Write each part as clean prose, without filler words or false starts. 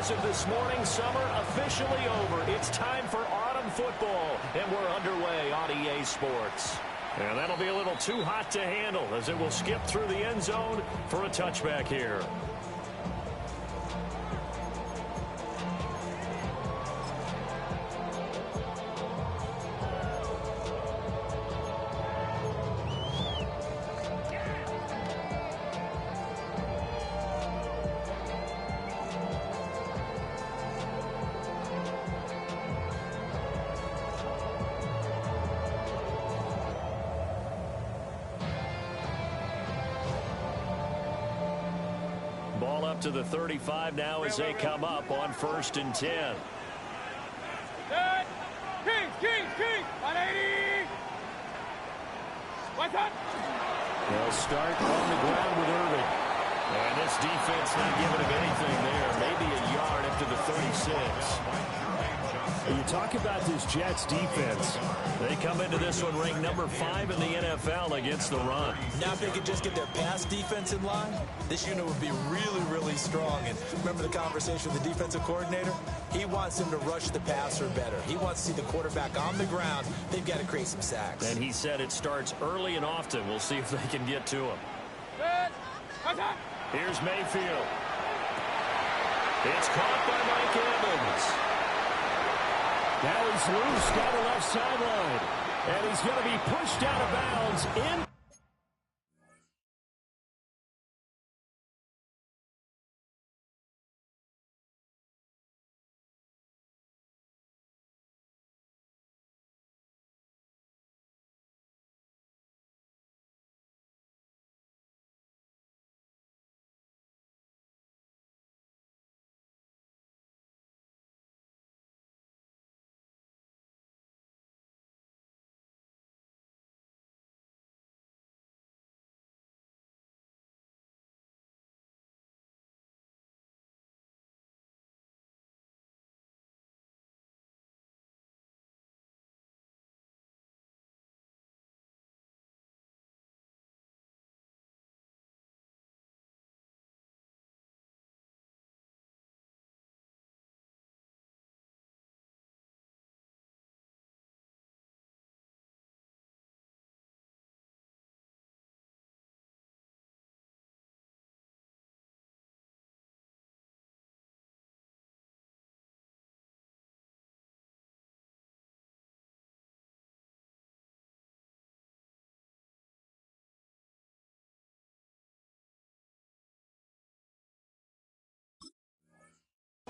As of this morning, summer officially over. It's time for autumn football, and we're underway on EA Sports. And that'll be a little too hot to handle as it will skip through the end zone for a touchback here. Ball up to the 35 now as they come up on 1st and 10. Kings, 180. What's up? They'll start on the ground with Irving. And this defense not giving him anything there. Maybe a yard up to the 36. You talk about this Jets defense. They come into this one ranked number 5 in the NFL against the run. Now if they could just get their pass defense in line, this unit would be really, really strong. And remember the conversation with the defensive coordinator? He wants them to rush the passer better. He wants to see the quarterback on the ground. They've got to create some sacks. And he said it starts early and often. We'll see if they can get to him. Here's Mayfield. It's caught by Mike Evans. Now he's loose down the left sideline. And he's going to be pushed out of bounds in.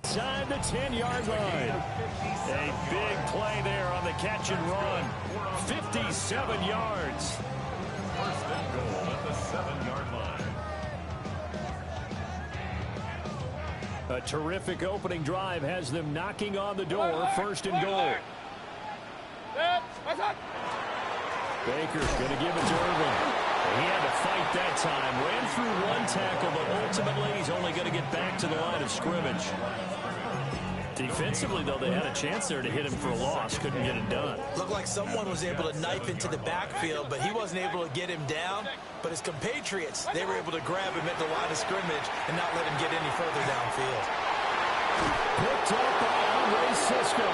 Inside the 10-yard line. A big play there on the catch and run. 57 yards. First and goal at the 7-yard line. A terrific opening drive has them knocking on the door. 1st and goal. Baker's going to give it to Irving. He had to fight that time. Ran through one tackle, but ultimately he's only going to get back to the line of scrimmage. Defensively, though, they had a chance there to hit him for a loss. Couldn't get it done. Looked like someone was able to knife into the backfield, but he wasn't able to get him down. But his compatriots, they were able to grab him at the line of scrimmage and not let him get any further downfield. Picked up by Andre Cisco.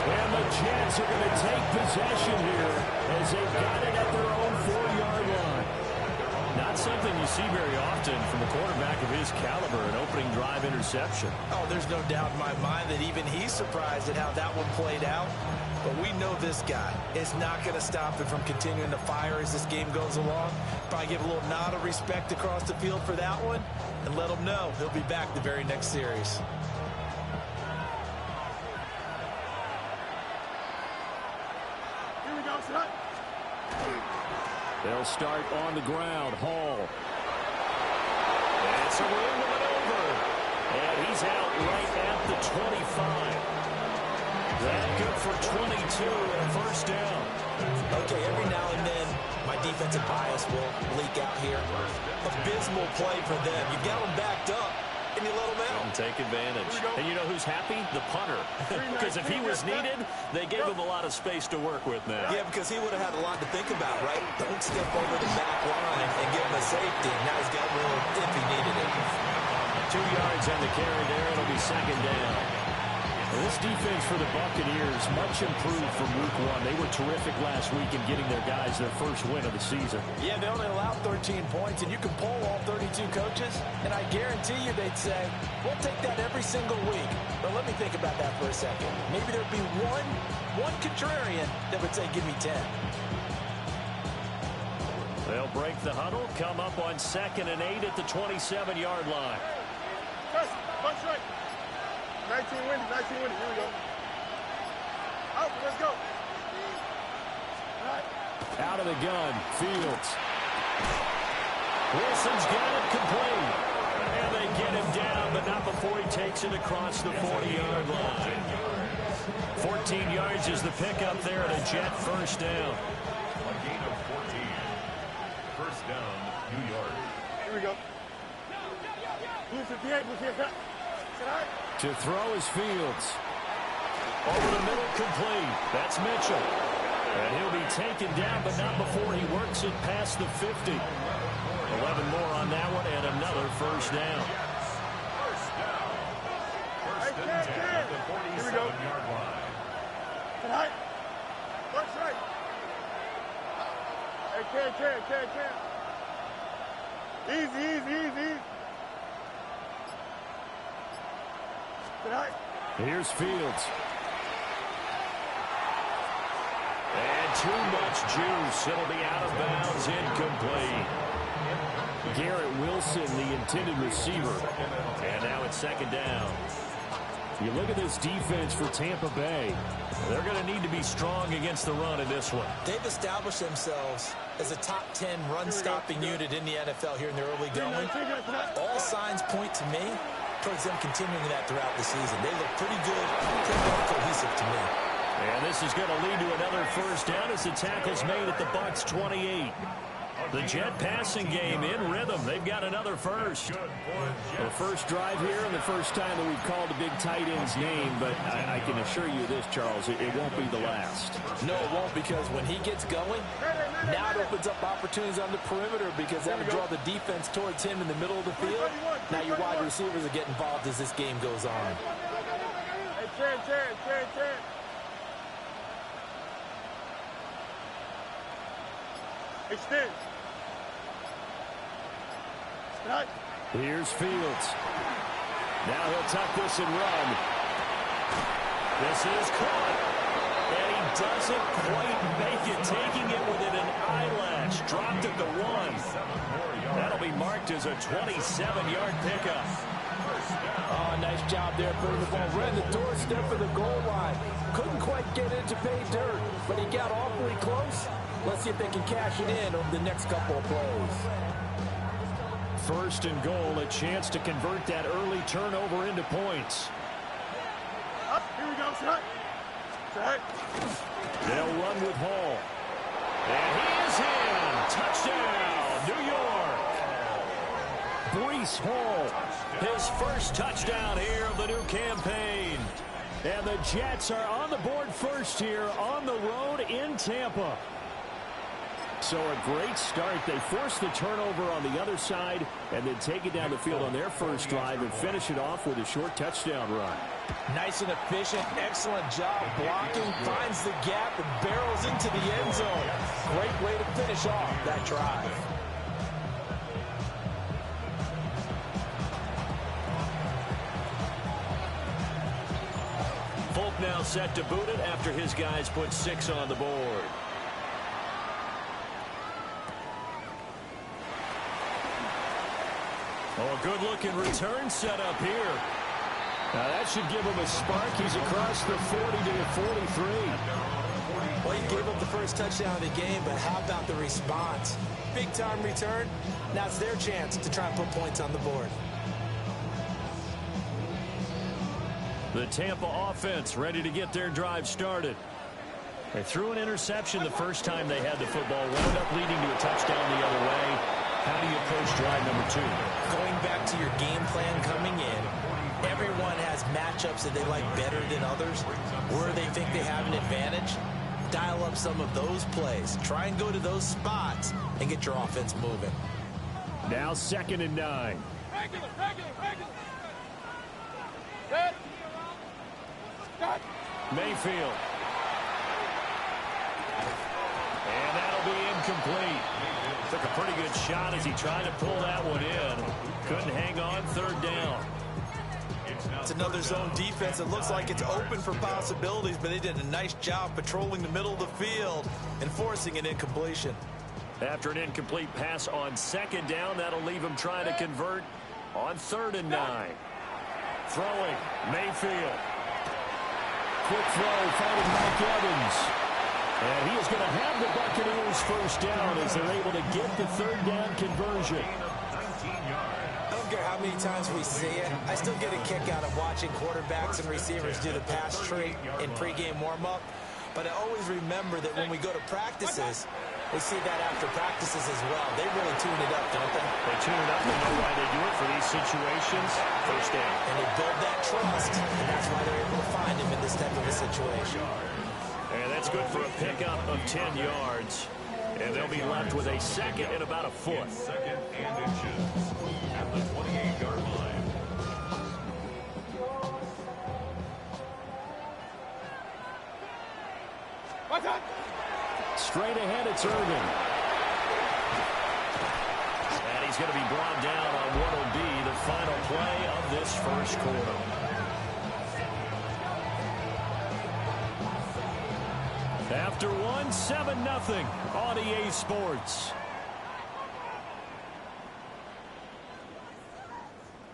And the Jets are going to take possession here as they've got it at their own 4-yard line. Not something you see very often from a quarterback of his caliber, an opening drive interception. Oh, there's no doubt in my mind that even he's surprised at how that one played out. But we know this guy is not going to stop him from continuing to fire as this game goes along. Probably give a little nod of respect across the field for that one and let him know he'll be back the very next series. They'll start on the ground. Hall. It's a win with it over. And he's out right at the 25. That good for 22 and a first down. Okay, every now and then my defensive bias will leak out here. Abysmal play for them. You got them backed up, and you let them out. And take advantage. And you know who's happy? The punter. Because if he was needed, they gave him a lot of space to work with now. Yeah, because he would have had a lot to think about, right? Don't step over the back line and give him a safety. Now he's got room if he needed it. 2 yards on the carry there. It'll be second down. Well, this defense for the Buccaneers, much improved from week 1. They were terrific last week in getting their guys their first win of the season. Yeah, they only allowed 13 points, and you can poll all 32 coaches, and I guarantee you they'd say, we'll take that every single week. But let me think about that for a second. Maybe there'd be one contrarian that would say, give me 10. They'll break the huddle, come up on 2nd and 8 at the 27-yard line. Punch right. 19 winning, 19 winning. Here we go. Out, let's go. All right. Out of the gun, Fields. Wilson's got it complete. And they get him down, but not before he takes it across the 40-yard line. 14 yards is the pickup there, and a Jet first down. A gain of 14. First down, New York. Here we go. Blue 58, blue 58. To throw is Fields. Over the middle, complete. That's Mitchell. And he'll be taken down, but not before he works it past the 50. 11 more on that one, and another first down. First down. First and 10 at the 47-yard line. Tonight. Punch right. Hey, can. Easy. Tonight. Here's Fields. And too much juice. It'll be out of bounds, incomplete. Garrett Wilson, the intended receiver. And now it's second down. You look at this defense for Tampa Bay. They're going to need to be strong against the run in this one. They've established themselves as a top 10 run-stopping unit in the NFL here in the early going. All signs point to me towards them continuing that throughout the season. They look pretty good, pretty cohesive to me. And this is going to lead to another first down as the tackle's made at the Bucs 28. The Jet passing game in rhythm. They've got another first. The first drive here and the first time that we've called a big tight end's name, but I can assure you this, Charles, it won't be the last. No, it won't, because when he gets going, now it opens up opportunities on the perimeter because that would draw the defense towards him in the middle of the field. Now your wide receivers will get involved as this game goes on. Hey, Chan. Extend. Tonight. Here's Fields. Now he'll tuck this and run. This is caught. And he doesn't quite make it, taking it within an eyelash. Dropped at the 1. That'll be marked as a 27-yard pickup. Oh, nice job there putting the ball right in the doorstep of the goal line. Couldn't quite get it to pay dirt, but he got awfully close. Let's see if they can cash it in over the next couple of plays. First and goal, a chance to convert that early turnover into points. Up, here we go, set. They'll run with Hall. And he is in. Touchdown, New York. Breece Hall, his first touchdown here of the new campaign. And the Jets are on the board first here on the road in Tampa. So a great start. They force the turnover on the other side and then take it down the field on their first drive and finish it off with a short touchdown run. Nice and efficient. Excellent job blocking. Finds the gap and barrels into the end zone. Great way to finish off that drive. Folk now set to boot it after his guys put 6 on the board. Oh, a good-looking return set up here. Now, that should give him a spark. He's across the 40 to the 43. Well, he gave up the first touchdown of the game, but how about the response? Big-time return. Now it's their chance to try and put points on the board. The Tampa offense ready to get their drive started. They threw an interception the first time they had the football. Wound up leading to a touchdown the other way. How do you approach drive number 2? Going back to your game plan coming in, everyone has matchups that they like better than others. Where they think they have an advantage, dial up some of those plays. Try and go to those spots and get your offense moving. Now 2nd and 9. Mayfield. And that'll be incomplete. Took a pretty good shot as he tried to pull that one in. Couldn't hang on, third down. It's another zone defense. It looks like it's open for possibilities, but they did a nice job patrolling the middle of the field and forcing an incompletion. After an incomplete pass on second down, that'll leave him trying to convert on 3rd and 9. Throwing, Mayfield. Quick throw, finding Mike Evans. And he is going to have the Buccaneers first down as they're able to get the 3rd down conversion. I don't care how many times we see it. I still get a kick out of watching quarterbacks and receivers do the pass tree in pregame warm-up. But I always remember that when we go to practices, we see that after practices as well. They really tune it up, don't they? They tune it up. They know why they do it for these situations. First down. And they build that trust, and that's why they're able to find him in this type of a situation. And that's good for a pickup of 10 yards. And they'll be left with a second and about a foot. Second and inches at the 28-yard line. Straight ahead, it's Irvin. And he's going to be brought down on what will be the final play of this first quarter. After one, 7-0 on EA Sports.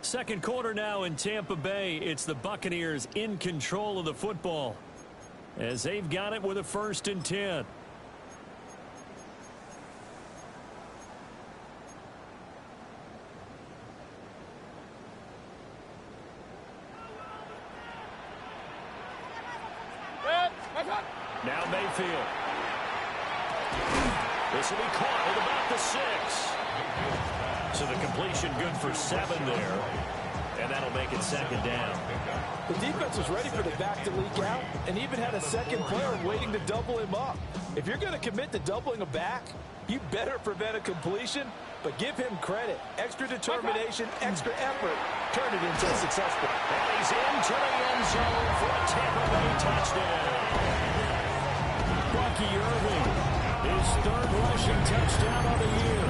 Second quarter now in Tampa Bay. It's the Buccaneers in control of the football as they've got it with a 1st and 10. Now Mayfield. This will be caught at about the 6. So the completion good for 7 there. And that'll make it 2nd down. The defense was ready for the back to leak out and even had a second player waiting to double him up. If you're going to commit to doubling a back, you better prevent a completion, but give him credit. Extra determination, extra effort. Turn it into a successful. And he's into the end zone for a Tampa Bay touchdown. Bucky Irving, his 3rd rushing touchdown of the year.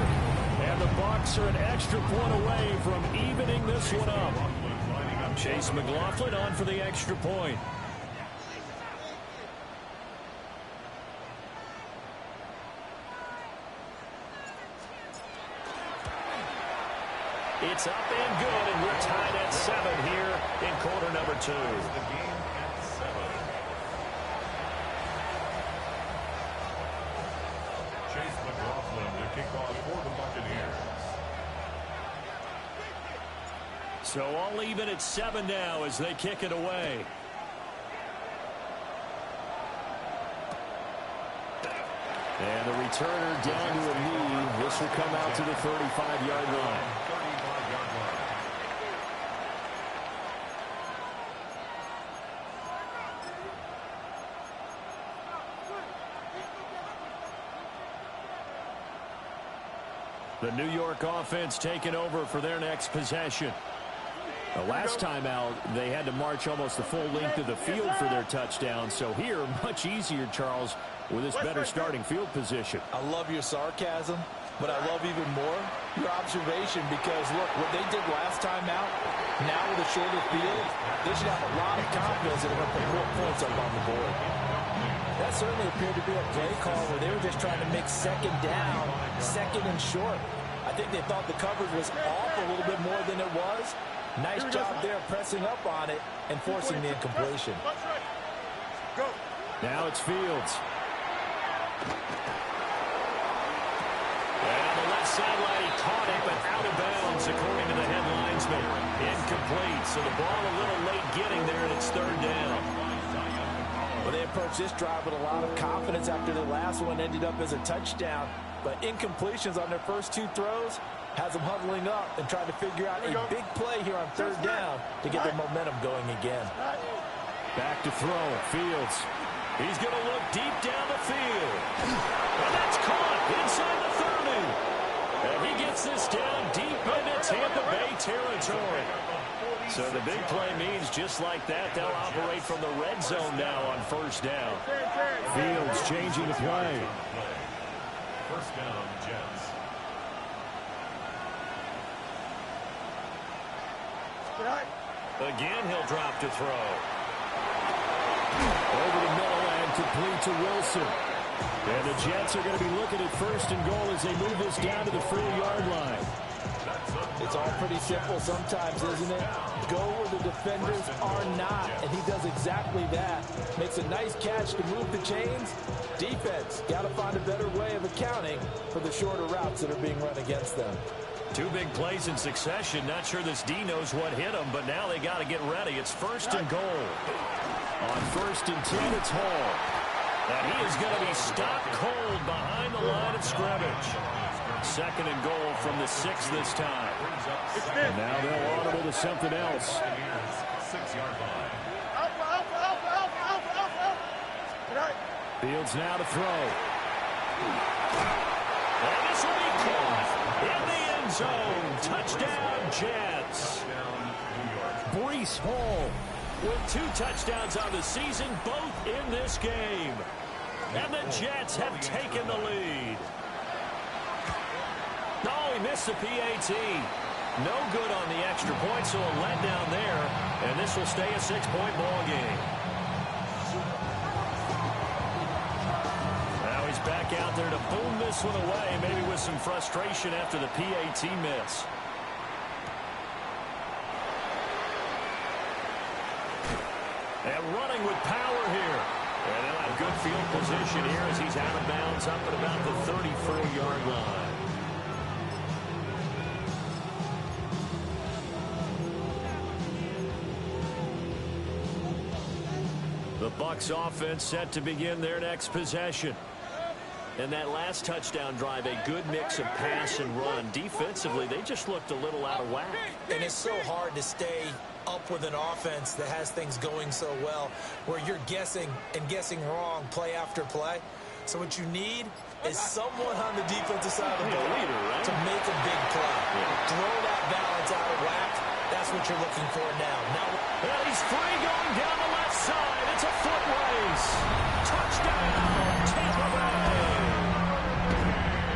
And the Bucs are an extra point away from evening this one up. Chase McLaughlin on for the extra point. It's up and good, and we're tied at 7 here in quarter number 2. The game at 7. Chase McLaughlin to kick off for the Buccaneers. So all even at 7 now as they kick it away. And the returner down to a knee. This will come out to the 35-yard line. 35-yard line. The New York offense taking over for their next possession. The last time out, they had to march almost the full length of the field for their touchdown. So here, much easier, Charles, with this better starting field position. I love your sarcasm, but I love even more your observation because, look, what they did last time out, now with a shorter field, they should have a lot of confidence that they're going to put more points up on the board. That certainly appeared to be a play call where they were just trying to make second down, second and short. I think they thought the coverage was off a little bit more than it was. Nice job there pressing up on it and forcing the incompletion. Go. Now it's Fields. And on the left sideline, he caught it, but out of bounds, according to the head linesman. Incomplete, so the ball a little late getting there, and it's 3rd down. Well, they approached this drive with a lot of confidence after the last one ended up as a touchdown. But incompletions on their first 2 throws has them huddling up and trying to figure out a big play here on 3rd down to get their momentum going again. Back to throw, Fields. He's going to look deep down the field. And that's caught inside the 30. And he gets this down deep into Tampa Bay territory. So the big play means just like that, they'll operate from the red zone now on first down. Fields changing the play. First down, Jets. Again, he'll drop to throw. Over the middle and complete to Wilson. And the Jets are going to be looking at first and goal as they move this down to the 4-yard line. It's all pretty simple sometimes, isn't it? Go where the defenders are not, and he does exactly that. Makes a nice catch to move the chains. Defense, got to find a better way of accounting for the shorter routes that are being run against them. Two big plays in succession. Not sure this D knows what hit him, but now they got to get ready. It's first and goal. On first and 10, it's Hall. And he is going to be stopped cold behind the line of scrimmage. Second and goal from the 6 this time. And now they'll audible to something else. 6-yard line. Fields now to throw. And this will be caught in the end zone. Touchdown, Jets. Breece Hall with 2 touchdowns on the season, both in this game. And the Jets have taken the lead. No, he missed the PAT. No good on the extra point, so a letdown there. And this will stay a 6-point ball game. Now he's back out there to boom this one away, maybe with some frustration after the PAT miss. And running with power here. And he'll have good field position here as he's out of bounds up at about the 34-yard line. The Bucs offense set to begin their next possession. And that last touchdown drive, a good mix of pass and run. Defensively, they just looked a little out of whack. And it's so hard to stay up with an offense that has things going so well, where you're guessing and guessing wrong play after play. So what you need is someone on the defensive side of the ball to make a big play. Throw that balance out of whack. That's what you're looking for now. Well, he's free going down the left side. It's a foot race. Touchdown, Tampa Bay.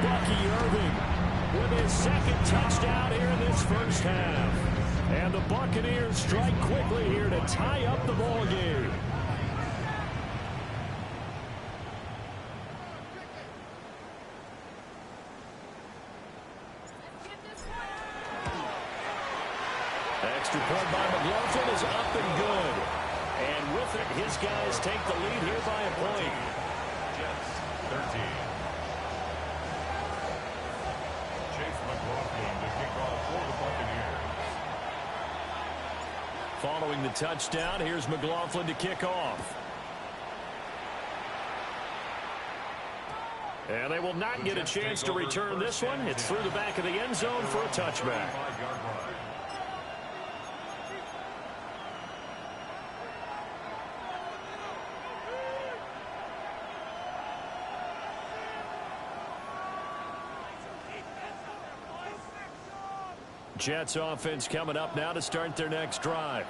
Bucky Irving with his second touchdown here in this first half. And the Buccaneers strike quickly here to tie up the ball game. Extra point by McLaughlin is up and good. And with it, his guys take the lead here by a point. Jets, 13. Chase McLaughlin to kick off for the Buccaneers. Following the touchdown, here's McLaughlin to kick off. And they will not get a chance to return this one. It's through the back of the end zone for a touchback. Jets offense coming up now to start their next drive.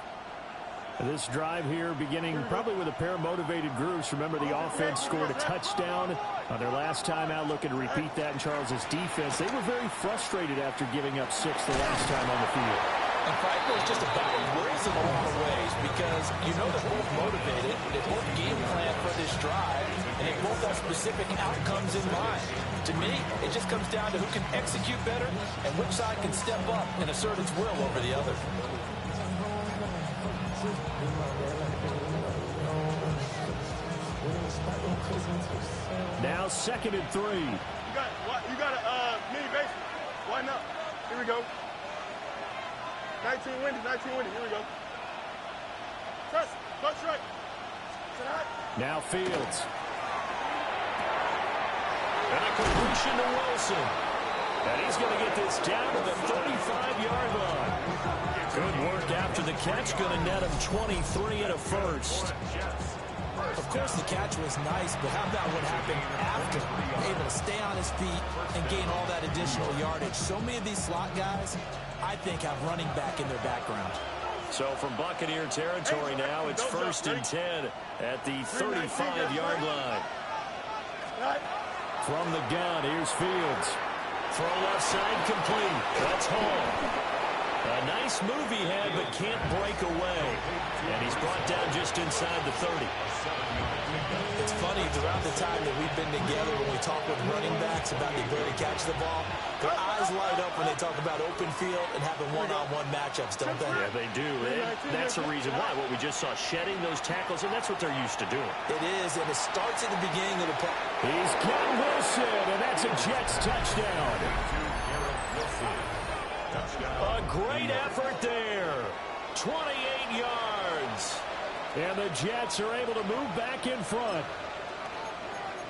This drive here beginning probably with a pair of motivated groups. Remember, the offense scored a touchdown on their last time out, looking to repeat that in Charles's defense. They were very frustrated after giving up 6 the last time on the field. And frankly, it's just about worries in a lot of ways because you know they're both motivated, they both game plan for this drive, and they both have specific outcomes in mind. To me, it just comes down to who can execute better and which side can step up and assert its will over the other. Now 2nd and 3. You got a mini basement. Why not? Here we go. 19 Wendy. Here we go. Touch right. Now Fields. And a completion to Wilson. And he's going to get this down to the 35-yard line. Good work after the catch. Going to net him 23 and a first. Of course, the catch was nice, but how about what happened after? Able to stay on his feet and gain all that additional yardage. So many of these slot guys, I think, have running back in their background. So from Buccaneer territory now, it's 1st and 10 at the 35-yard line. From the gun, here's Fields. Throw left side complete. That's Hall. A nice move he had, but can't break away. And he's brought down just inside the 30. It's funny, throughout the time that we've been together, when we talk with running backs about the ability to catch the ball, their eyes light up when they talk about open field and having one-on-one matchups, don't they? Yeah, they do. That's the reason why. What we just saw, shedding those tackles, and that's what they're used to doing. It is, and it starts at the beginning of the play. He's got Wilson, and that's a Jets touchdown. A great effort there. 28 yards. And the Jets are able to move back in front.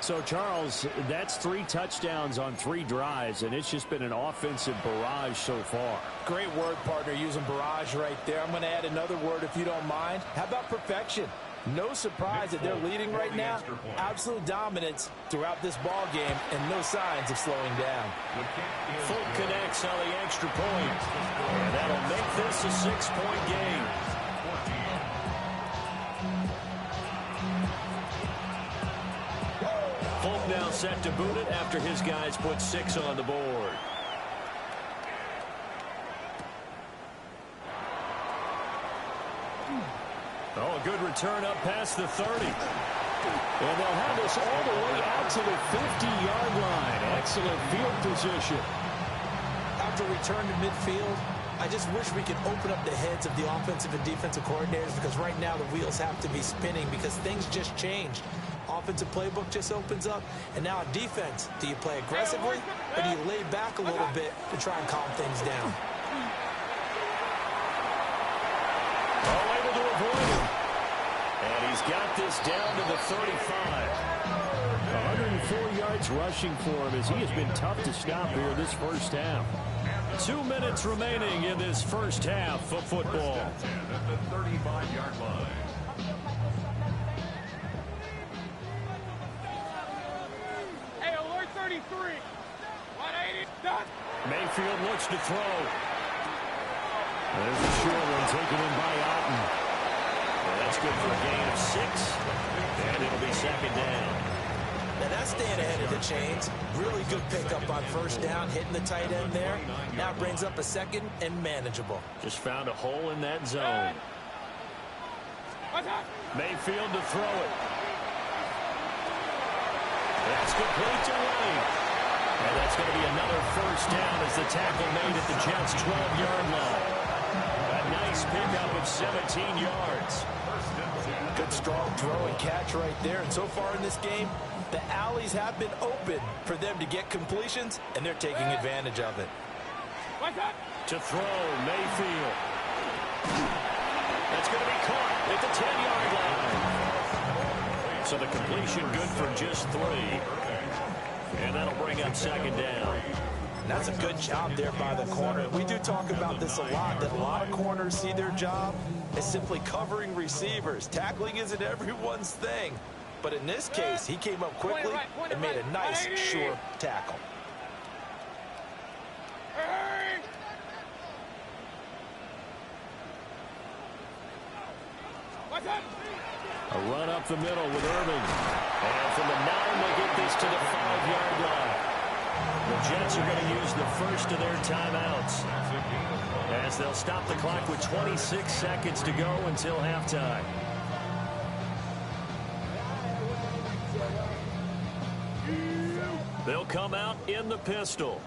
So, Charles, that's 3 touchdowns on 3 drives, and it's just been an offensive barrage so far. Great word, partner, using barrage right there. I'm going to add another word if you don't mind. How about perfection? No surprise that they're leading right now. Absolute dominance throughout this ball game and no signs of slowing down. Folk connects on the extra point. And that'll make this a 6-point game. Folk now set to boot it after his guys put 6 on the board. Oh, a good return up past the 30. And they'll have this all the way out to the 50-yard line. Excellent field position. After return to midfield, I just wish we could open up the heads of the offensive and defensive coordinators, because right now the wheels have to be spinning because things just changed. Offensive playbook just opens up, and now on defense, do you play aggressively or do you lay back a little bit to try and calm things down? Able to avoid him. And he's got this down to the 35. 104 yards rushing for him as he has been tough to stop here this first half. 2 minutes remaining in this first half of football. At the 35-yard line. Hey, alert 33. 180. Done. Mayfield looks to throw. There's a short one taken in by Otten. And that's good for a gain of 6. And it'll be 2nd down. Now that's staying ahead of the chains. Really good pickup on first down, hitting the tight end there. Now brings up a 2nd and manageable. Just found a hole in that zone. Mayfield to throw it. That's complete to Wayne. And that's going to be another first down as the tackle made at the Jets' 12-yard line. A nice pickup of 17 yards. Good strong throw and catch right there. And so far in this game, the alleys have been open for them to get completions, and they're taking advantage of it. To throw, Mayfield. That's going to be caught at the 10-yard line. So the completion good for just 3. And that'll bring up 2nd down. That's a good job there by the corner. We do talk about this a lot, that a lot of corners see their job as simply covering receivers. Tackling isn't everyone's thing. But in this case, he came up quickly and made a nice, sure tackle. A run up the middle with Irving. And from the 9, they get this to the 5-yard line. The Jets are going to use the first of their timeouts, as they'll stop the clock with 26 seconds to go until halftime. They'll come out in the pistol.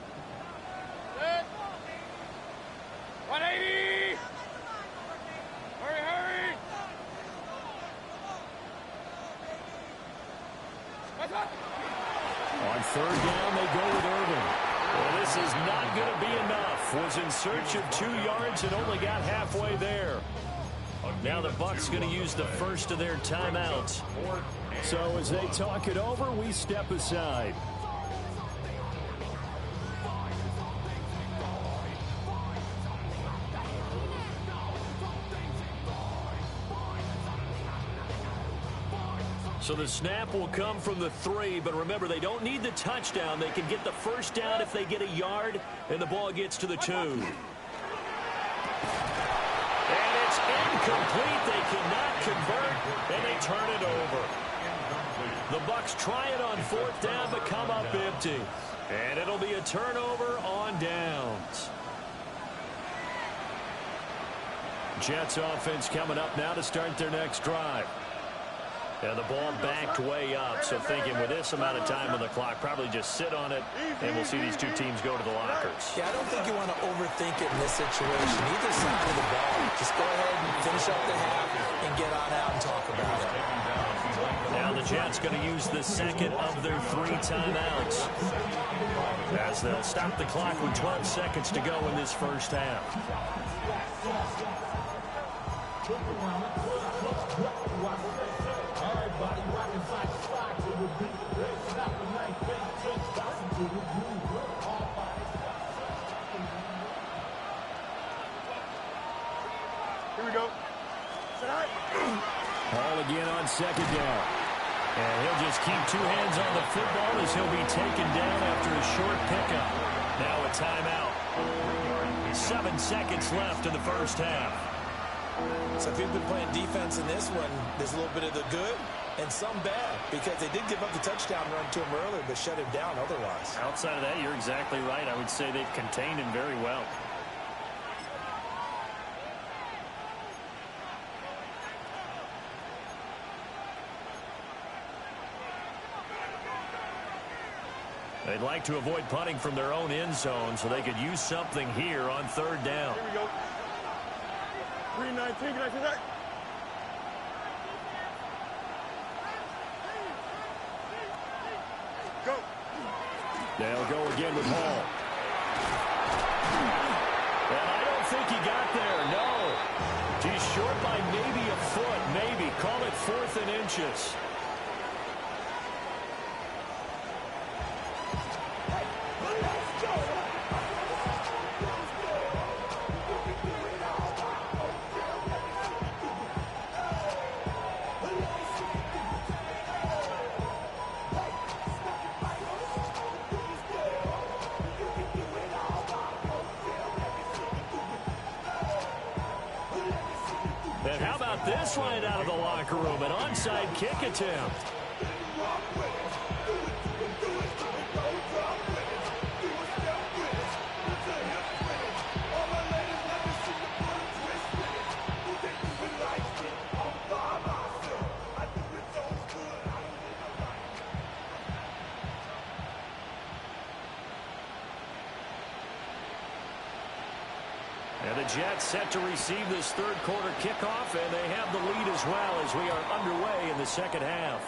180. Hurry, hurry. On 3rd down, they go with Irving. Well, this is not going to be enough. Was in search of 2 yards and only got halfway there. Now the Bucs going to use the first of their timeouts. So as they talk it over, we step aside. So the snap will come from the 3, but remember, they don't need the touchdown. They can get the first down if they get a yard, and the ball gets to the 2. And it's complete. They cannot convert, and they turn it over. The Bucs try it on 4th down, but come up empty. And it'll be a turnover on downs. Jets offense coming up now to start their next drive. And the ball backed way up, so thinking with this amount of time on the clock, probably just sit on it, and we'll see these two teams go to the lockers. Yeah, I don't think you want to overthink it in this situation. Either side of the ball. Just go ahead and finish up the half and get on out and talk about it. Now the Jets going to use the second of their 3 timeouts, as they'll stop the clock with 12 seconds to go in this first half. Here we go. Hall again on 2nd down. And he'll just keep 2 hands on the football as he'll be taken down after a short pickup. Now a timeout. 7 seconds left in the first half. So if you've been playing defense in this one, there's a little bit of the good and some bad, because they did give up the touchdown run to him earlier, but shut him down otherwise. Outside of that, you're exactly right. I would say they've contained him very well. They'd like to avoid punting from their own end zone so they could use something here on 3rd down. Here we go. 3-19, can I see that? Go. They'll go again with Hall. And I don't think he got there, no. He's short by maybe a foot, maybe. Call it 4th and inches. And how about this line out of the locker room? An onside kick attempt. And the Jets set to receive this 3rd quarter kickoff, and they have the lead as well as we are underway in the 2nd half.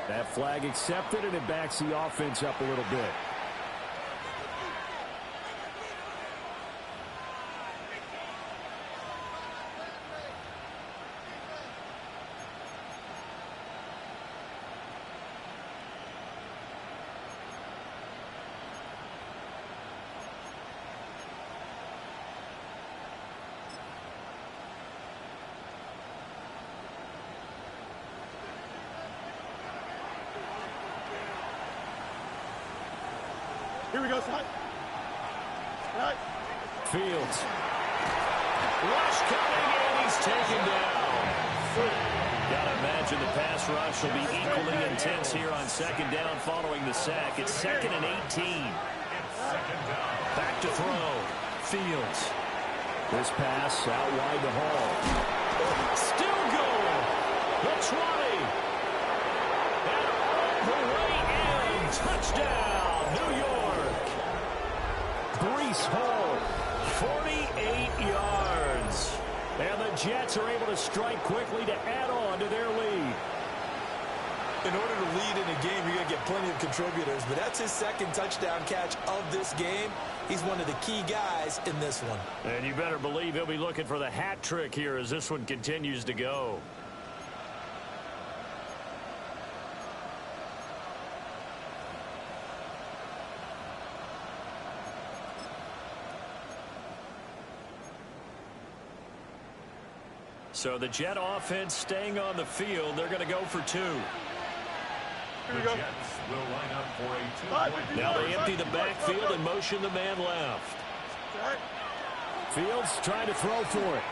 That flag accepted, and it backs the offense up a little bit. Here we go, son. Right. Fields. Rush coming in. He's taken down. Gotta imagine the pass rush will be equally intense here on 2nd down following the sack. It's 2nd and 18. Back to throw. Fields. This pass out wide to Hall. Still going. The 20. And all the way in. Touchdown, New York. Breece Hall, 48 yards. And the Jets are able to strike quickly to add on to their lead. In order to lead in a game, you're going to get plenty of contributors, but that's his 2nd touchdown catch of this game. He's one of the key guys in this one. And you better believe he'll be looking for the hat trick here as this one continues to go. So the Jet offense staying on the field. They're going to go for 2. Here we go. Jets will line up for a 2-point. Now they empty the backfield and motion the man left. Fields trying to throw for it.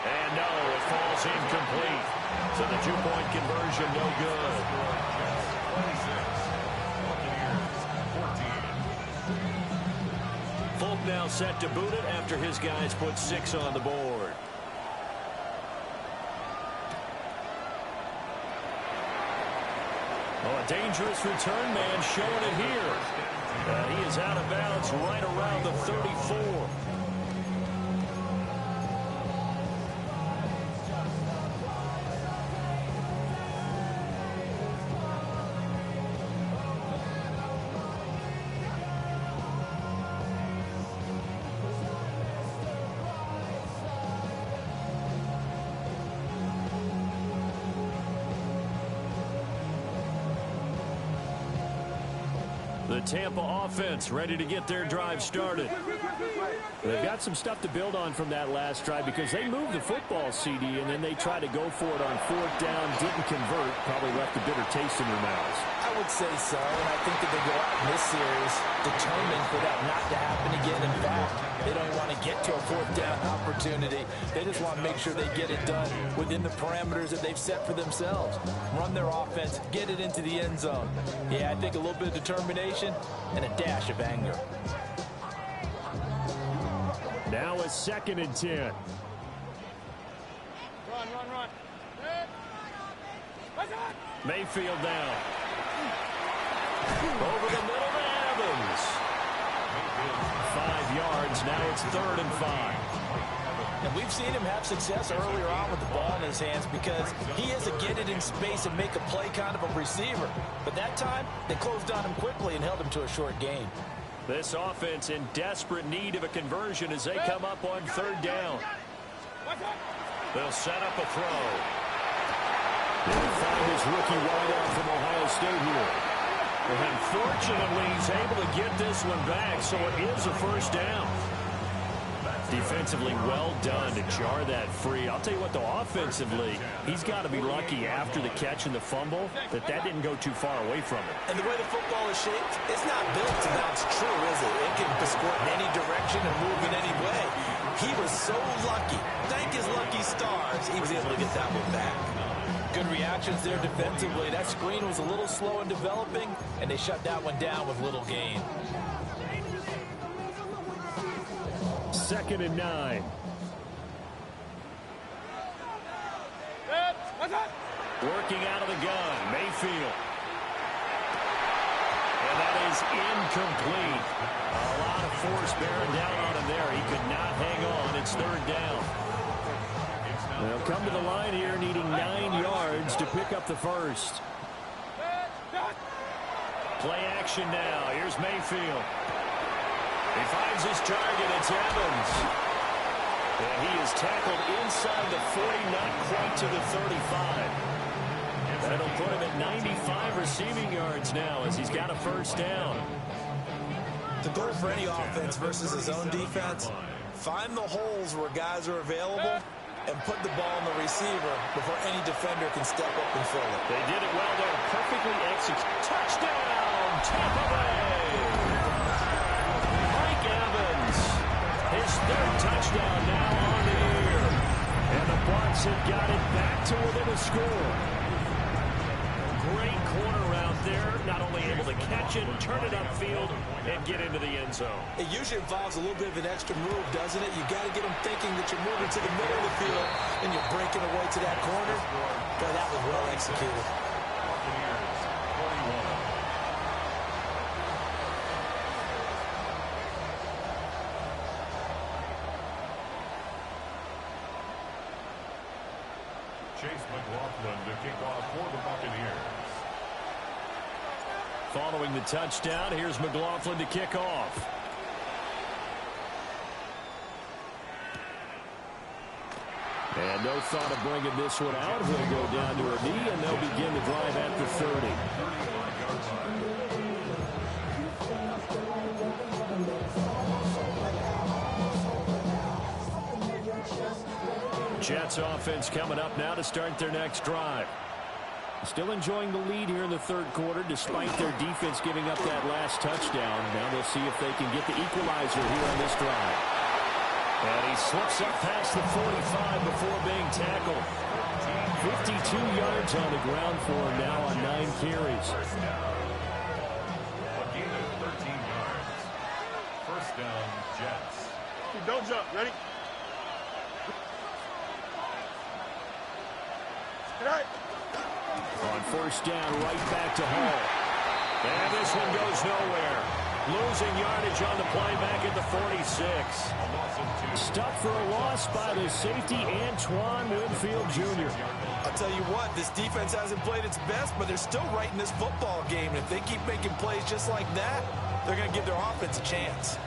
And no, it falls incomplete. So the two-point conversion no good. Folk now set to boot it after his guys put 6 on the board. Oh, a dangerous return man showing it here. He is out of bounds right around the 34. The Tampa offense ready to get their drive started. They've got some stuff to build on from that last drive because they moved the football, CD, and then they tried to go for it on 4th down, didn't convert, probably left a bitter taste in their mouths. I would say so, and I think that they go out in this series determined for that not to happen again. In fact, they don't want to get to a 4th down opportunity. They just want to make sure they get it done within the parameters that they've set for themselves. Run their offense, get it into the end zone. Yeah, I think a little bit of determination and a dash of anger. Now a 2nd and 10. Run. Mayfield down. Over the middle to Evans. 5 yards. Now it's 3rd and 5. And we've seen him have success earlier on with the ball in his hands because he has to get it in space and make a play kind of a receiver. But that time, they closed on him quickly and held him to a short gain. This offense in desperate need of a conversion as they come up on 3rd down. They'll set up a throw. They'll find his rookie wideout from Ohio State here. And unfortunately, he's able to get this one back, so it is a 1st down. Defensively well done to jar that free. I'll tell you what, though, offensively, he's got to be lucky after the catch and the fumble that didn't go too far away from him. And the way the football is shaped, it's not built to bounce true, is it? It can squirt in any direction and move in any way. He was so lucky. Thank his lucky stars, he was able to get that one back. Good reactions there defensively. That screen was a little slow in developing, and they shut that one down with little gain. 2nd and 9. Working out of the gun, Mayfield. And that is incomplete. A lot of force bearing down on him there. He could not hang on. It's 3rd down. They'll come to the line here needing 9 yards to pick up the 1st. Play action now. Here's Mayfield. He finds his target. It's Evans. And he is tackled inside the 40, not quite to the 35. That'll put him at 95 receiving yards now as he's got a 1st down. The goal for any offense versus his own defense, find the holes where guys are available and put the ball on the receiver before any defender can step up and fill it. They did it well there. Perfectly executed. Touchdown, Tampa Bay. Mike Evans, his 3rd touchdown now on the year. And the Bucs have got it back to within a score. Great corner out there, not only able to catch it, turn it upfield, and get into the end zone. It usually involves a little bit of an extra move, doesn't it? You got to get them thinking that you're moving to the middle of the field and you're breaking away to that corner. Boy, that was well executed. Chase McLaughlin to kick off for the Buccaneers. Following the touchdown, here's McLaughlin to kick off. And no thought of bringing this one out. He'll go down to a knee, and they'll begin the drive at the 30. Jets offense coming up now to start their next drive. Still enjoying the lead here in the 3rd quarter despite their defense giving up that last touchdown. Now they'll see if they can get the equalizer here on this drive. And he slips up past the 45 before being tackled. 52 yards on the ground for him now on 9 carries. First down. A gain of 13 yards. First down, Jets. Don't jump. Ready? Good night. On first down, right back to Hall. And this one goes nowhere. Losing yardage on the play back at the 46. Stuck for a loss by the safety, Antoine Winfield Jr. I'll tell you what, this defense hasn't played its best, but they're still right in this football game. And if they keep making plays just like that, they're going to give their offense a chance.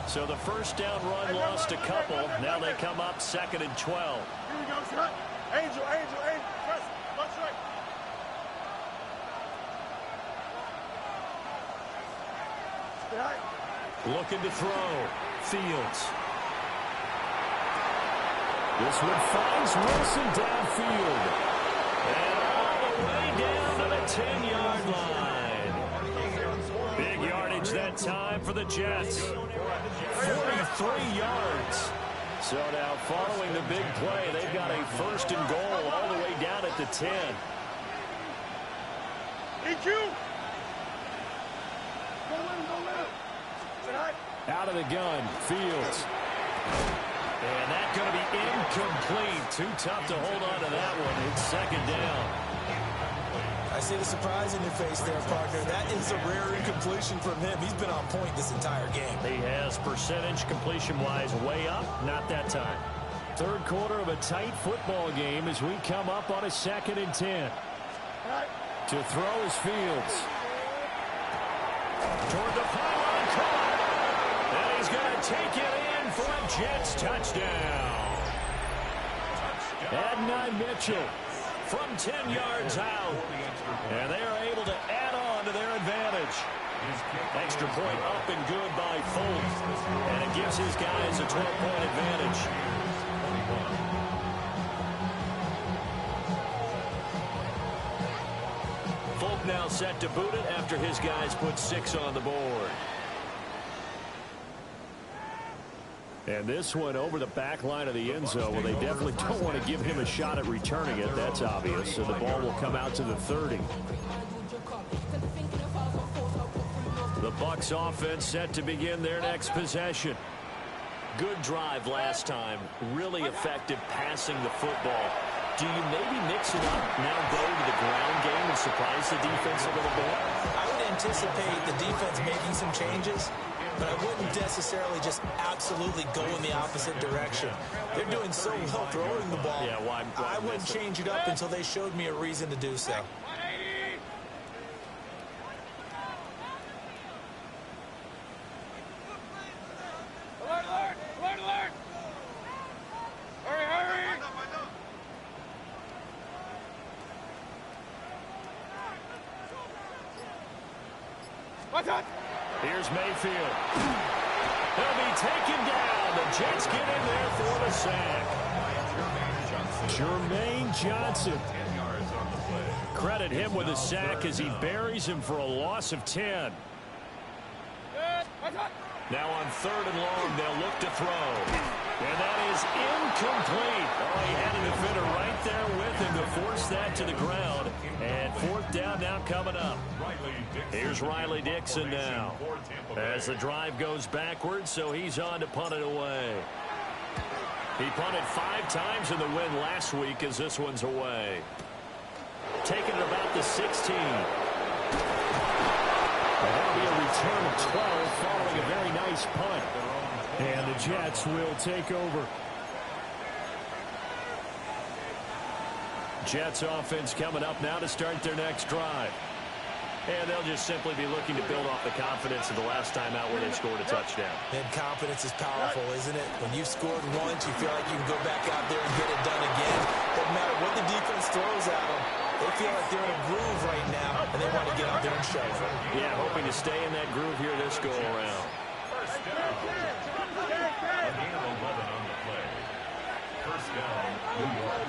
So the first down run lost a couple. Now they come up 2nd and 12. Here we go, son. Angel. Press. Punch right. Good night. Looking to throw. Fields. This one finds Wilson downfield. And all the way down to the 10-yard line. Big yardage that time for the Jets. 43 yards. So now following the big play, they've got a first and goal all the way down at the 10. EQ. Go in. Tonight. Out of the gun, Fields. And that's going to be incomplete. Too tough to hold on to that one. It's 2nd down. I see the surprise in your face there, partner. That is a rare incompletion from him. He's been on point this entire game. He has percentage completion-wise way up. Not that time. Third quarter of a tight football game as we come up on a 2nd and 10. To throw is Fields. Toward the pylon, caught. And he's going to take it in for a Jets touchdown. Adonai Mitchell from 10 yards out. And they are able to add on to their advantage. Extra point up and good by Folk. And it gives his guys a 12-point advantage. Folk now set to boot it after his guys put 6 on the board. And this one over the back line of the end zone. Well, they definitely don't want to give him a shot at returning it. That's obvious. So the ball will come out to the 30. The Bucs offense set to begin their next possession. Good drive last time. Really effective passing the football. Do you maybe mix it up, now go to the ground game and surprise the defense a little bit? I would anticipate the defense making some changes, but I wouldn't necessarily just absolutely go in the opposite direction. They're doing so well throwing the ball. Yeah, why I wouldn't change it up until they showed me a reason to do so. Alert! Hurry! Here's Mayfield. He'll be taken down. The Jets get in there for the sack. Jermaine Johnson. Credit him with a sack as he buries him for a loss of 10. Now on 3rd and long, they'll look to throw. And that is incomplete. Oh, he had a defender right there with him to force that to the ground. And 4th down now coming up. Here's Riley Dixon now. As the drive goes backwards, so he's on to punt it away. He punted 5 times in the win last week as this one's away. Taking it about the 16. That'll be a return of 12 following a very nice punt. And the Jets will take over. Jets offense coming up now to start their next drive. And they'll just simply be looking to build off the confidence of the last time out where they scored a touchdown. And confidence is powerful, isn't it? When you've scored once, you feel like you can go back out there and get it done again. Doesn't matter what the defense throws at them. They feel like they're in a groove right now, and they want to get out there and show it. Yeah, hoping to stay in that groove here this go-around. First down. A gain of 11 on the play. First down, New York.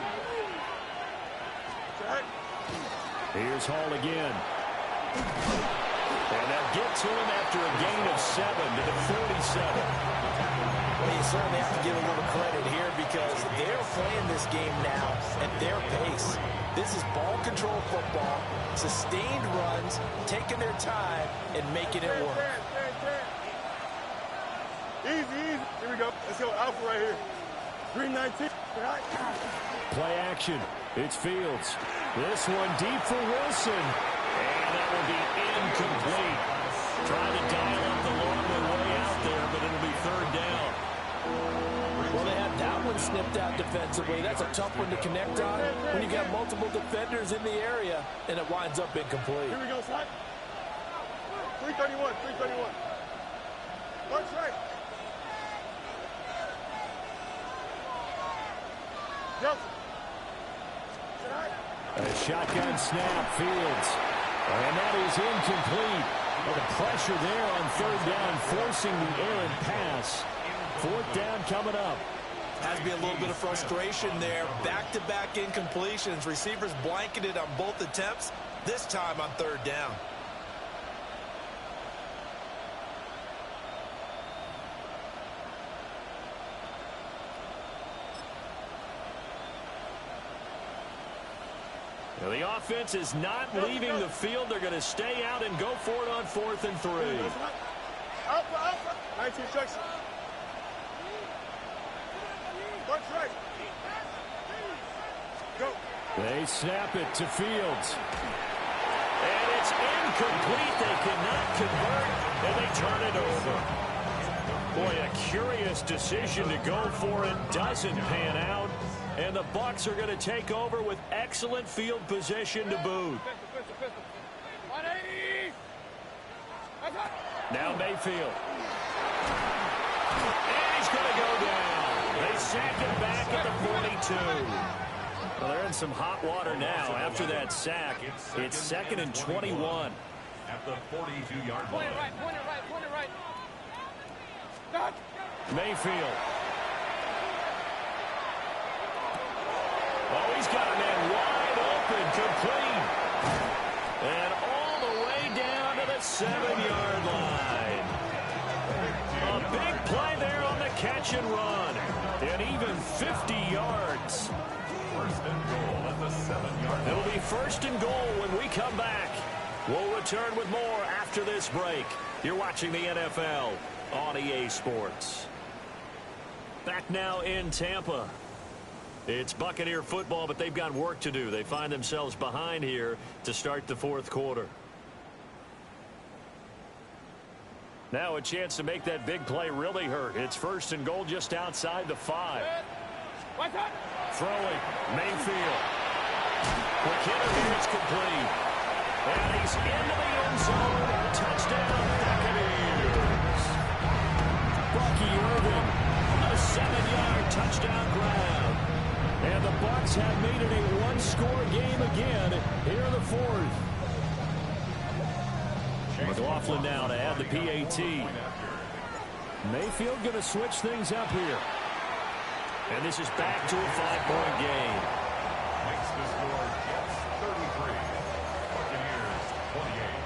Here's Hall again. And they'll get to him after a gain of 7 to the 47. Well, you certainly have to give a little credit here because they're playing this game now at their pace. This is ball control football, sustained runs, taking their time, and making it work. Easy, easy. Here we go. Let's go. Alpha right here. 319. Play action. It's Fields. This one deep for Wilson. And that will be incomplete. Trying to dial up the long way out there, but it'll be third down. Well, they had that one snipped out defensively. That's a tough one to connect on when you got multiple defenders in the area, and it winds up incomplete. Here we go, slide. 331, 331. Punch right. Johnson. A shotgun snap, Fields. And that is incomplete. Well, the pressure there on third down, forcing the errant pass. Fourth down coming up. Has to be a little bit of frustration there. Back-to-back incompletions. Receivers blanketed on both attempts, this time on third down. Now, the offense is not leaving the field. They're going to stay out and go for it on 4th and 3. Alpha, alpha. 19 Jackson. Punch right. Go. They snap it to Fields. And it's incomplete. They cannot convert, and they turn it over. Boy, a curious decision to go for it. Doesn't pan out. And the Bucs are going to take over with excellent field position to boot. Now Mayfield. And he's going to go down. They sack him back at the 42. Well, they're in some hot water now after that sack. It's 2nd and 21. At the 42-yard line. Point it right. Stop. Mayfield. Oh, he's got a man wide open, complete. And all the way down to the 7-yard line. A big play there on the catch and run. And even 50 yards. First and goal at the 7-yard line. It'll be first and goal when we come back. We'll return with more after this break. You're watching the NFL on EA Sports. Back now in Tampa. It's Buccaneer football, but they've got work to do. They find themselves behind here to start the 4th quarter. Now a chance to make that big play really hurt. It's first and goal just outside the 5. Throwing, Mayfield. Quick hitter here, it's complete. And he's into the end zone. Touchdown, Buccaneers. Bucky Irving, a 7-yard touchdown grab. And the Bucs have made it a one-score game again here in the 4th. McLaughlin now to add the PAT. Mayfield going to switch things up here. And this is back to a 5-point game. Makes the score Jets 33. Buccaneers 28.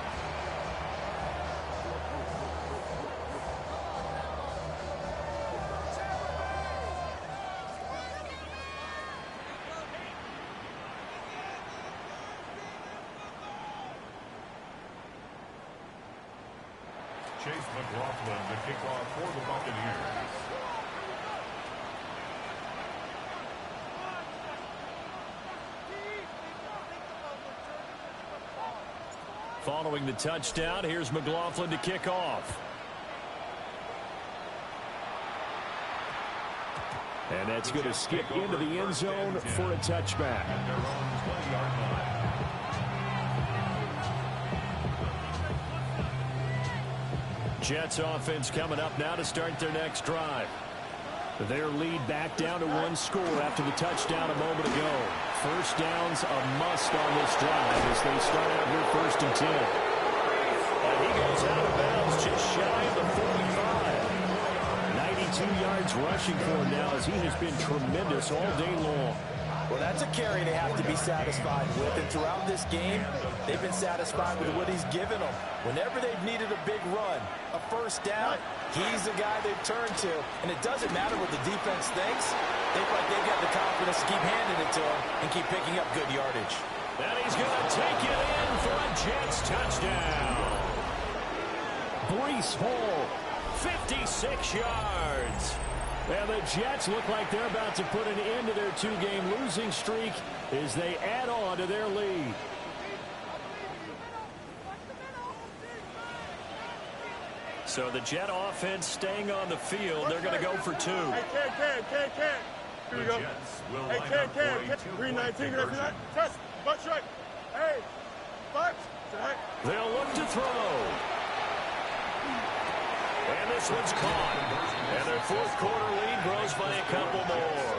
Chase McLaughlin to kick off for the Buccaneers. Following the touchdown, here's McLaughlin to kick off. And that's going to skip into the end zone for a touchback. At their own 20-yard line. Jets offense coming up now to start their next drive. Their lead back down to one score after the touchdown a moment ago. First down's a must on this drive as they start out here 1st and 10. And he goes out of bounds just shy of the 45. 92 yards rushing for him now as he has been tremendous all day long. Well, that's a carry they have to be satisfied with. And throughout this game, they've been satisfied with what he's given them. Whenever they've needed a big run, a first down, he's the guy they've turned to. And it doesn't matter what the defense thinks. They feel like they've got the confidence to keep handing it to him and keep picking up good yardage. And he's going to take it in for a Jets touchdown. Breece Hall, 56 yards. And the Jets look like they're about to put an end to their two-game losing streak as they add on to their lead. So the Jet offense staying on the field. They're going to go for two. Hey, Ken. Here we go. Hey, Ken. 319. Test. Butt strike. Hey. Butt. They'll look to throw. And this one's caught. And their fourth quarter lead grows by a couple more.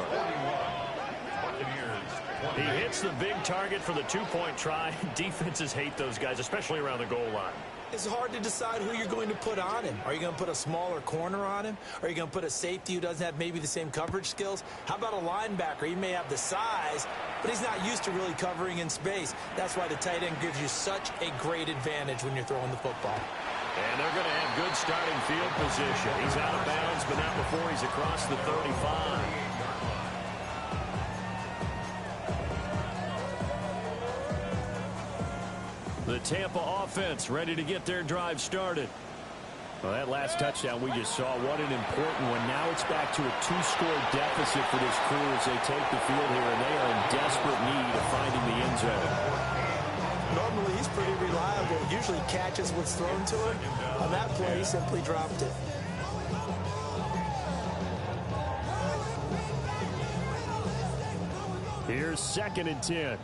He hits the big target for the two-point try. Defenses hate those guys, especially around the goal line. It's hard to decide who you're going to put on him. Are you going to put a smaller corner on him? Are you going to put a safety who doesn't have maybe the same coverage skills? How about a linebacker? He may have the size, but he's not used to really covering in space. That's why the tight end gives you such a great advantage when you're throwing the football. And they're going to have good starting field position. He's out of bounds, but not before he's across the 35. The Tampa offense ready to get their drive started. Well, that last touchdown we just saw, what an important one. Now it's back to a two-score deficit for this crew as they take the field here, and they are in desperate need of finding the end zone. Normally, he's pretty reliable. Usually catches what's thrown to him. On that play, he simply dropped it. Here's 2nd and 10.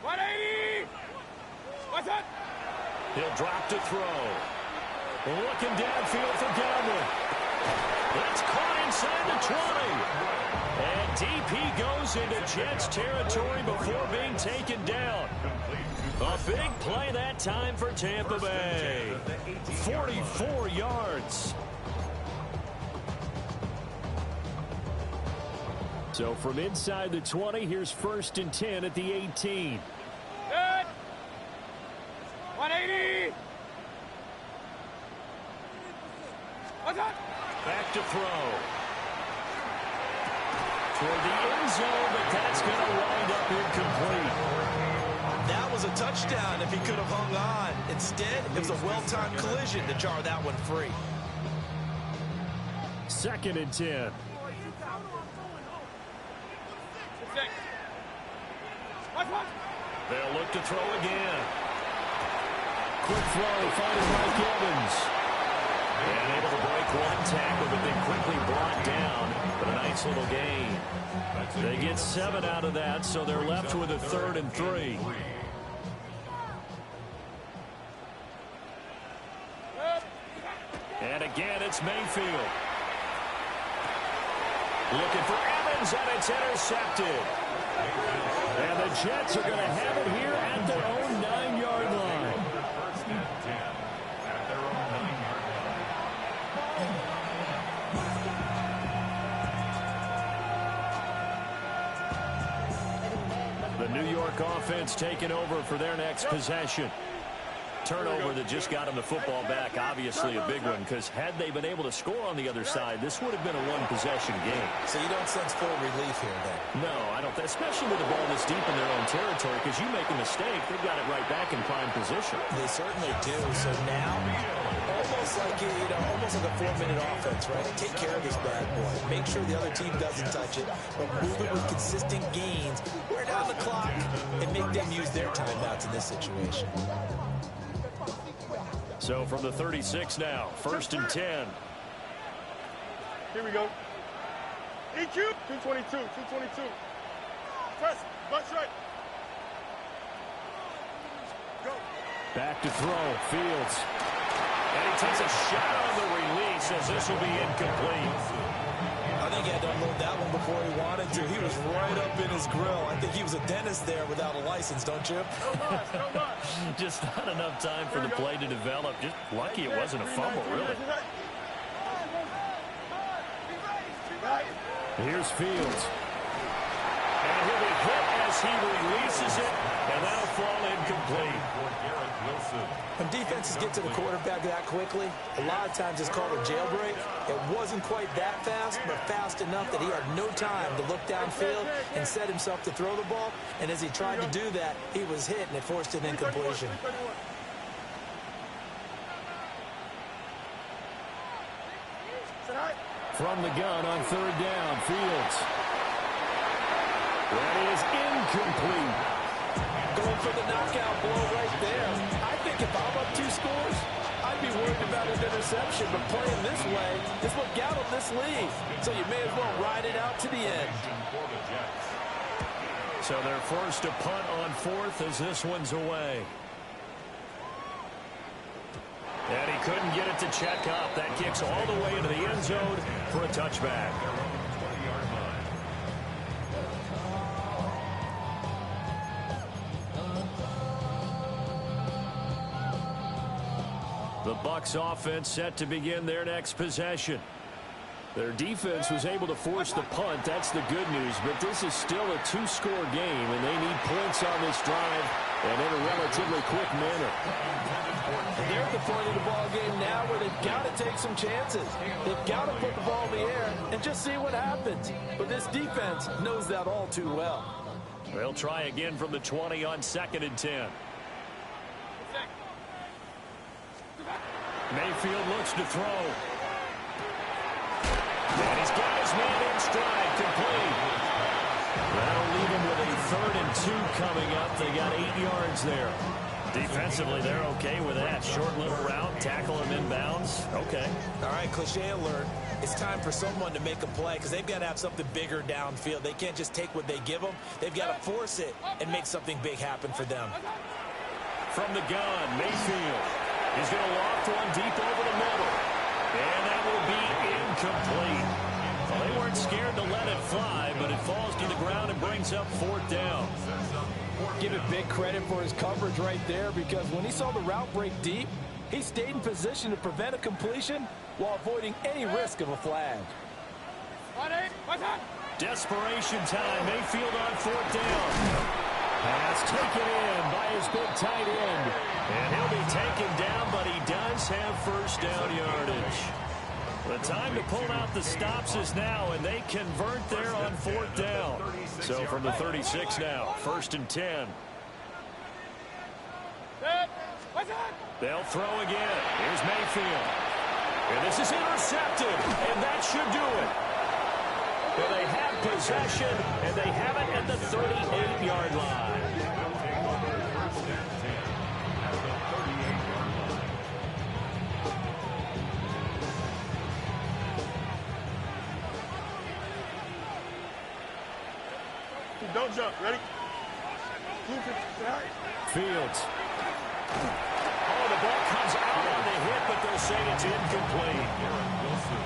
180. What's that? He'll drop to throw. Looking downfield for Godwin. That's caught inside the 20. And deep he goes into Jets territory before being taken down. A big play that time for Tampa Bay. 44 yards. So from inside the 20, here's 1st and 10 at the 18. Good. 180. What's that? Back to throw. Toward the end zone, but that's going to wind up incomplete. That was a touchdown if he could have hung on. Instead, it was a well-timed collision to jar that one free. 2nd and 10. They'll look to throw again. Quick throw, finding Mike Evans. And able to break one tackle, but then quickly brought down. But a nice little gain. They get 7 out of that, so they're left with a 3rd and 3. And again, it's Mayfield. Looking for Evans, and it's intercepted. And the Jets are going to have it here at their own 9-yard line. The New York offense taking over for their next possession. Turnover that just got them the football back, obviously a big one, because had they been able to score on the other side, this would have been a one-possession game. So you don't sense full relief here, then? No, I don't. Especially with the ball this deep in their own territory, because you make a mistake, they've got it right back in prime position. They certainly do. So now, almost like almost like a 4-minute offense, right? Take care of this bad boy. Make sure the other team doesn't touch it, but move it with consistent gains. Wear down the clock and make them use their timeouts in this situation. So from the 36 now, 1st and 10. Here we go. EQ. 222. 222. Press. Butt strike. Go. Back to throw. Fields. And he takes a shot on the release as this will be incomplete. I think he had to unload that one before he wanted to. He was right up in his grill. I think he was a dentist there without a license, don't you? Just not enough time for the play to develop. Just lucky it wasn't a fumble, really. Here's Fields. And he'll be hit as he releases it, and that'll fall incomplete. When defenses get to the quarterback that quickly, a lot of times it's called a jailbreak. It wasn't quite that fast, but fast enough that he had no time to look downfield and set himself to throw the ball. And as he tried to do that, he was hit, and it forced an incompletion. From the gun on third down, Fields. That is incomplete. Going for the knockout blow right there. I think if I'm up 2 scores, I'd be worried about an interception. But playing this way is what got him this lead. So you may as well ride it out to the end. So they're forced to punt on 4th as this one's away. And he couldn't get it to check up. That kicks all the way into the end zone for a touchback. The Bucs offense set to begin their next possession. Their defense was able to force the punt. That's the good news. But this is still a 2-score game, and they need points on this drive and in a relatively quick manner. They're at the point of the ball game now where they've got to take some chances. They've got to put the ball in the air and just see what happens. But this defense knows that all too well. They'll try again from the 20 on 2nd and 10. Mayfield looks to throw. And he's got his man in stride, complete. That'll leave him with a 3rd and 2 coming up. They got 8 yards there. Defensively, they're okay with that. Short little route, tackle him inbounds. Okay. All right, cliche alert. It's time for someone to make a play because they've got to have something bigger downfield. They can't just take what they give them. They've got to force it and make something big happen for them. From the gun, Mayfield. He's going to loft one deep over the middle. And that will be incomplete. Well, they weren't scared to let it fly, but it falls to the ground and brings up 4th down. Give it big credit for his coverage right there because when he saw the route break deep, he stayed in position to prevent a completion while avoiding any risk of a flag. Desperation time. Mayfield on 4th down. Pass taken in by his big tight end. And he'll be taken down, but he does have 1st down yardage. The time to pull out the stops is now, and they convert there on 4th down. So from the 36 now, 1st and 10. They'll throw again. Here's Mayfield. And this is intercepted, and that should do it. Well, they have possession, and they have it at the 38-yard line. Don't jump. Ready? Fields. Oh, the ball comes out on the hit, but they'll say it's incomplete.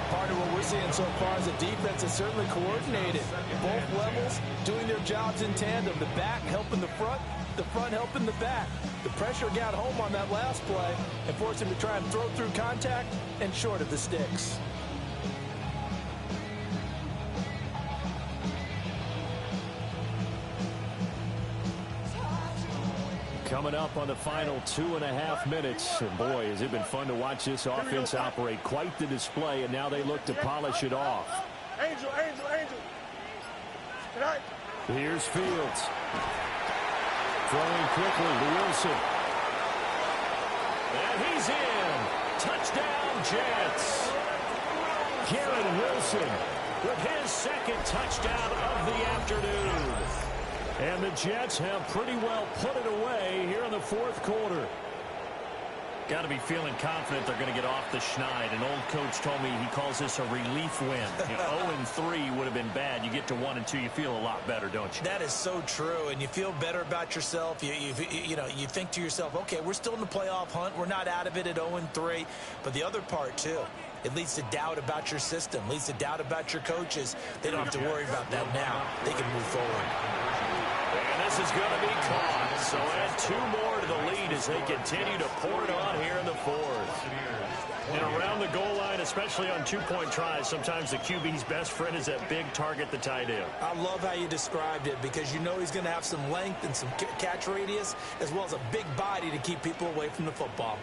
Part of what we're seeing so far is the defense is certainly coordinated. Both levels doing their jobs in tandem. The back helping the front helping the back. The pressure got home on that last play and forced him to try and throw through contact and short of the sticks. Coming up on the final 2.5 minutes. And boy, has it been fun to watch this offense operate. Quite the display, and now they look to polish it off. Angel. Here's Fields. Throwing quickly to Wilson. And he's in. Touchdown, Jets. Garrett Wilson with his 2nd touchdown of the afternoon. And the Jets have pretty well put it away here in the 4th quarter. Got to be feeling confident they're going to get off the schneid. An old coach told me he calls this a relief win. 0-3 would have been bad. You get to 1-2, you feel a lot better, don't you? That is so true, and you feel better about yourself. You think to yourself, okay, we're still in the playoff hunt. We're not out of it at 0-3. But the other part, too, it leads to doubt about your system, leads to doubt about your coaches. They don't have to worry about that now. They can move forward. And this is going to be caught. So add 2 more to the lead as they continue to pour it on here in the fourth. And around the goal line, especially on 2-point tries, sometimes the QB's best friend is that big target, the tight end. I love how you described it because you know he's going to have some length and some catch radius as well as a big body to keep people away from the football.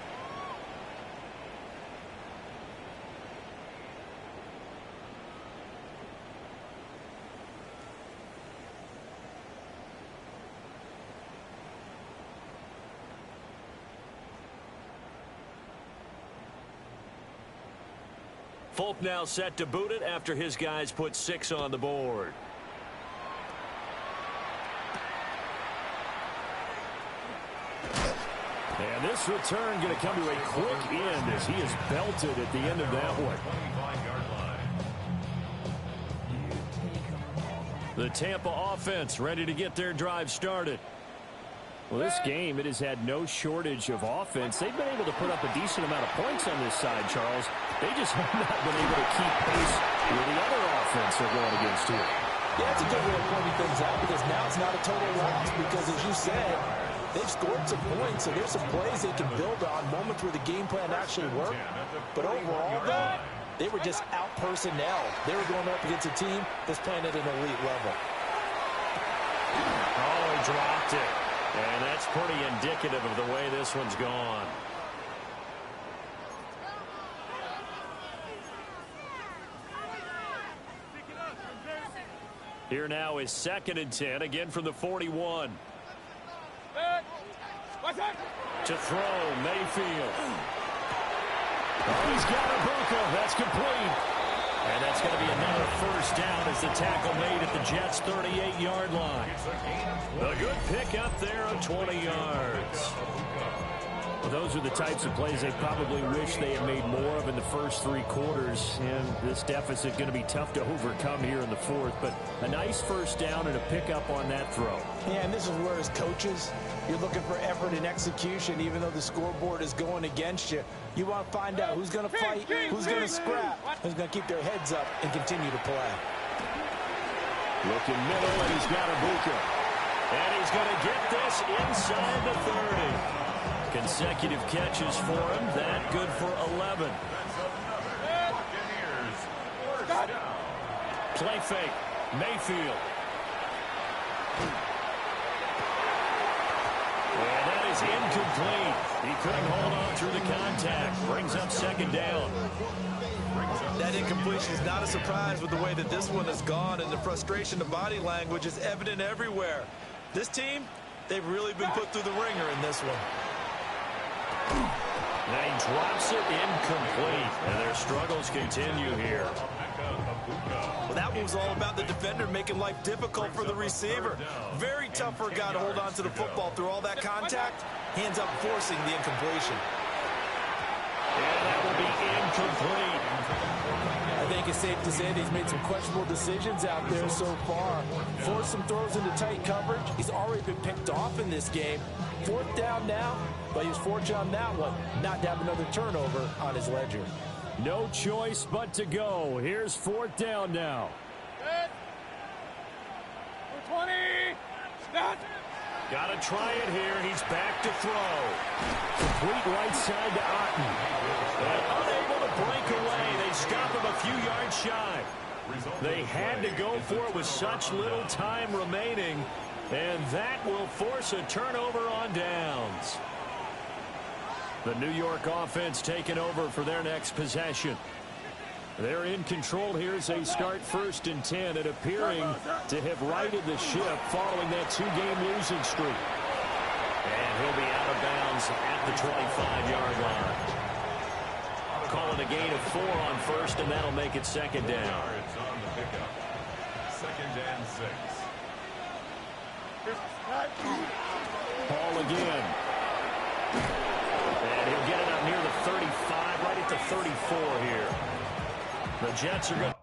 Folk now set to boot it after his guys put 6 on the board. And this return going to come to a quick end as he is belted at the end of that one. The Tampa offense ready to get their drive started. Well, this game, it has had no shortage of offense. They've been able to put up a decent amount of points on this side, Charles. They just have not been able to keep pace with the other offense they're going against here. Yeah, that's a good way of pointing things out because now it's not a total loss because, as you said, they've scored some points, so there's some plays they can build on, moments where the game plan actually worked. But overall, though, they were just out-personnel. They were going up against a team that's playing at an elite level. Oh, he dropped it. And that's pretty indicative of the way this one's gone. Here now is 2nd and 10, again from the 41. To throw, Mayfield. Oh, he's got Ibuka. That's complete. And that's going to be another first down as the tackle made at the Jets' 38-yard line. A good pickup there of 20 yards. Well, those are the types of plays they probably wish they had made more of in the first 3 quarters. And this deficit going to be tough to overcome here in the fourth. But a nice first down and a pickup on that throw. Yeah, and this is where as coaches, you're looking for effort and execution even though the scoreboard is going against you. You want to find out who's going to fight, who's going to scrap, who's going to keep their heads up and continue to play. Looking middle, and he's got Ibuka. And he's going to get this inside the 30. Consecutive catches for him. That good for 11. Play fake. Mayfield. And that is incomplete. He couldn't hold on through the contact. Brings up 2nd down. That incompletion is not a surprise with the way that this one has gone, and the frustration, the body language is evident everywhere. This team, they've really been put through the ringer in this one. Now he drops it incomplete, and their struggles continue here. Well, that one was all about the defender making life difficult for the receiver. Very tough for a guy to hold on to the football through all that contact. He ends up forcing the incompletion. And that will be incomplete. I think it's safe to say that he's made some questionable decisions out there so far. Forced some throws into tight coverage. He's already been picked off in this game. 4th down now, but he was fortunate on that one not to have another turnover on his ledger. No choice but to go. Here's 4th down now. 20. Got to try it here. He's back to throw. Complete right side to Otten. And unable to break away. They stop him a few yards shy. They had to go for it with such little time remaining. And that will force a turnover on downs. The New York offense taking over for their next possession. They're in control here as they start 1st and 10 and appearing to have righted the ship following that 2-game losing streak. And he'll be out of bounds at the 25-yard line. Call it a gain of 4 on 1st, and that'll make it 2nd down. 2nd and 6. Ball again. And he'll get it up near the 35, right at the 34 here. The Jets are going